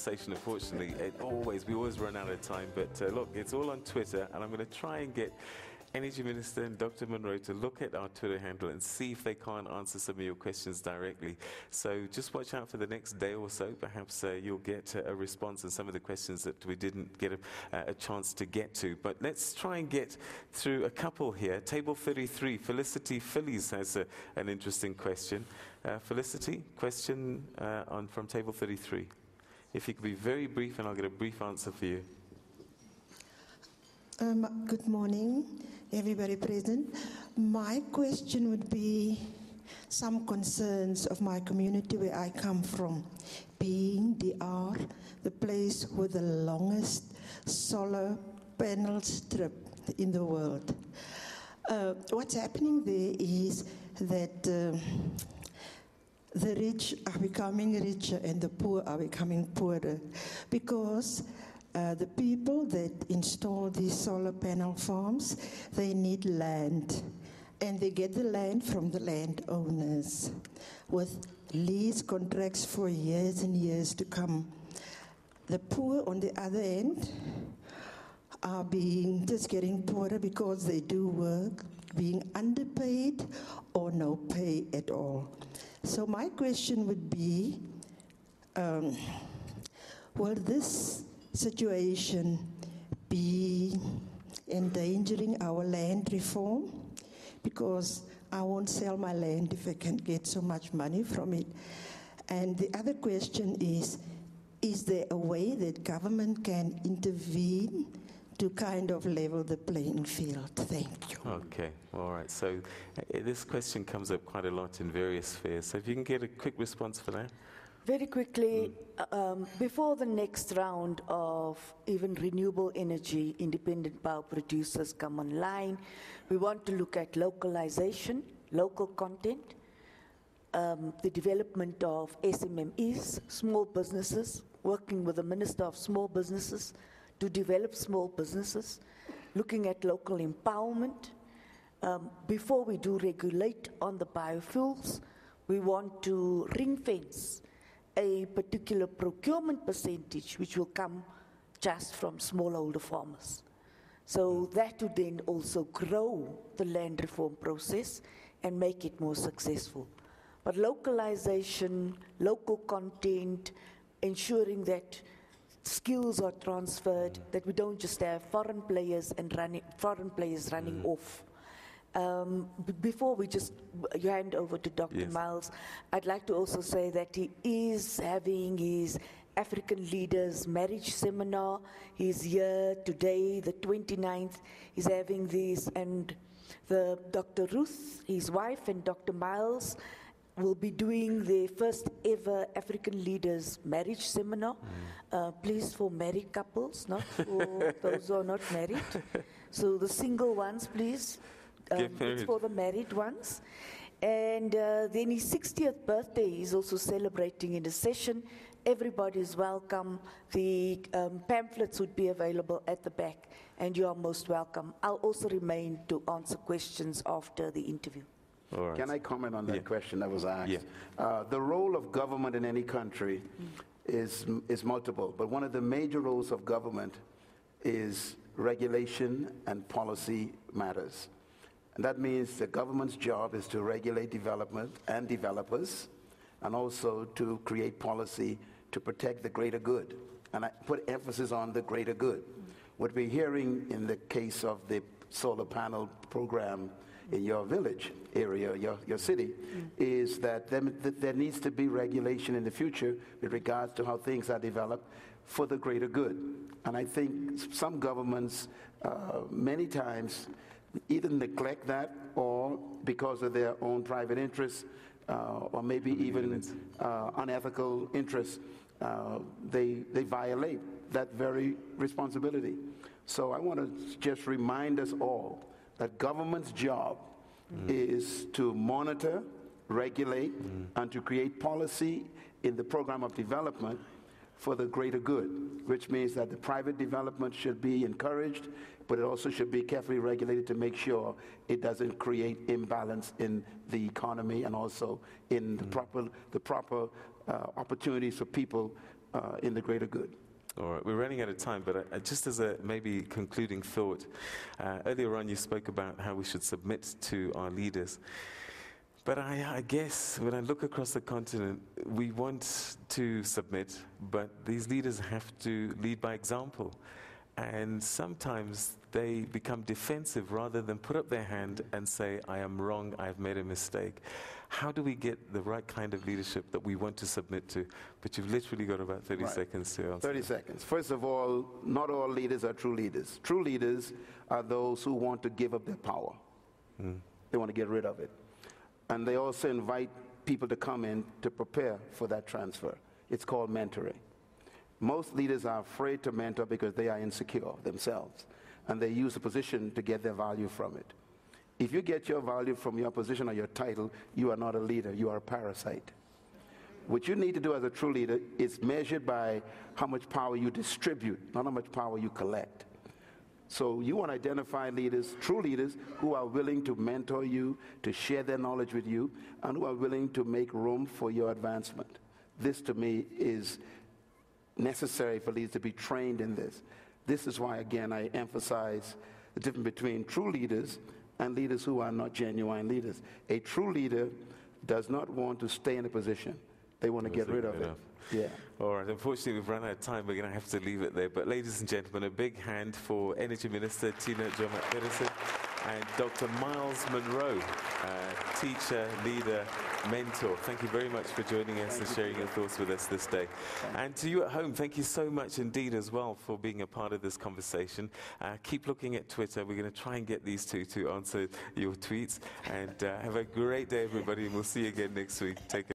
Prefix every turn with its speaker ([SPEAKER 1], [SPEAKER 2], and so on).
[SPEAKER 1] conversation. Unfortunately, we always run out of time. But look, it's all on Twitter, and I'm going to try and get Energy Minister and Dr. Munroe to look at our Twitter handle and see if they can't answer some of your questions directly. So just watch out for the next day or so. Perhaps you'll get a response on some of the questions that we didn't get a chance to get to. But let's try and get through a couple here. Table 33, Felicity Phillies has an interesting question. Felicity, question from Table 33. If you could be very brief, and I'll get a brief answer for you.
[SPEAKER 2] Good morning, everybody present. My question would be some concerns of my community where I come from, being DR, the place with the longest solar panel strip in the world. What's happening there is that the rich are becoming richer and the poor are becoming poorer because the people that install these solar panel farms, they need land, and they get the land from the landowners with lease contracts for years and years to come. The poor, on the other end, are just getting poorer because they do work, being underpaid or no pay at all. So my question would be, will this situation be endangering our land reform? Because I won't sell my land if I can get so much money from it. And the other question is there a way that government can intervene to kind of level the playing field? Thank you.
[SPEAKER 1] Okay, all right. So this question comes up quite a lot in various spheres. So if you can get a quick response for that.
[SPEAKER 3] Very quickly, before the next round of even renewable energy, independent power producers come online, we want to look at localization, local content, the development of SMMEs, small businesses, working with the Minister of Small Businesses to develop small businesses, looking at local empowerment. Before we do regulate on the biofuels, we want to ring fence a particular procurement percentage which will come just from smallholder farmers. So that would then also grow the land reform process and make it more successful. But localization, local content, ensuring that skills are transferred, that we don't just have foreign players running off. Before we just hand over to Dr.
[SPEAKER 1] Yes.
[SPEAKER 3] Myles, I'd like to also say that he is having his African Leaders Marriage Seminar. He's here today, the 29th. He's having this, and Dr. Ruth, his wife, and Dr. Myles will be doing their first ever African Leaders Marriage Seminar. Please, for married couples, not for those who are not married. So the single ones, please. It's for the married ones. And then his 60th birthday is also celebrating in a session. Everybody is welcome. The pamphlets would be available at the back, and you are most welcome. I'll also remain to answer questions after the interview.
[SPEAKER 1] All right.
[SPEAKER 4] Can I comment on that question that was asked?
[SPEAKER 1] Yeah.
[SPEAKER 4] The role of government in any country is multiple, but one of the major roles of government is regulation and policy matters. And that means the government's job is to regulate development and developers, and also to create policy to protect the greater good. And I put emphasis on the greater good. What we're hearing in the case of the solar panel program in your village area, your city, is that there needs to be regulation in the future with regards to how things are developed for the greater good. And I think some governments, many times, either neglect that, or because of their own private interests, or maybe even unethical interests, they violate that very responsibility. So I want to just remind us all that government's job is to monitor, regulate, and to create policy in the program of development for the greater good, which means that the private development should be encouraged, but it also should be carefully regulated to make sure it doesn't create imbalance in the economy and also in the proper opportunities for people in the greater good.
[SPEAKER 1] All right, we're running out of time, but just as a maybe concluding thought, earlier on you spoke about how we should submit to our leaders. But I guess when I look across the continent, we want to submit, but these leaders have to lead by example. And sometimes they become defensive rather than put up their hand and say, I am wrong, I've made a mistake. How do we get the right kind of leadership that we want to submit to? But you've literally got about 30 seconds to answer.
[SPEAKER 4] 30 seconds. First of all, not all leaders are true leaders. True leaders are those who want to give up their power. They want to get rid of it. And they also invite people to come in to prepare for that transfer. It's called mentoring. Most leaders are afraid to mentor because they are insecure themselves, and they use the position to get their value from it. If you get your value from your position or your title, you are not a leader, you are a parasite. What you need to do as a true leader is measured by how much power you distribute, not how much power you collect. So you want to identify leaders, true leaders, who are willing to mentor you, to share their knowledge with you, and who are willing to make room for your advancement. This, to me, is necessary for leaders to be trained in this. This is why, again, I emphasize the difference between true leaders and leaders who are not genuine leaders. A true leader does not want to stay in a position. They want to get rid of it. Yeah.
[SPEAKER 1] All right, unfortunately we've run out of time. We're going to have to leave it there. But ladies and gentlemen, a big hand for Energy Minister Tina Joemat-Pettersson and Dr. Myles Munroe, teacher, leader, mentor. Thank you very much for joining us and sharing your thoughts with us this day. And to you at home, thank you so much indeed as well for being a part of this conversation. Keep looking at Twitter. We're going to try and get these two to answer your tweets. And have a great day, everybody, and we'll see you again next week. Take care.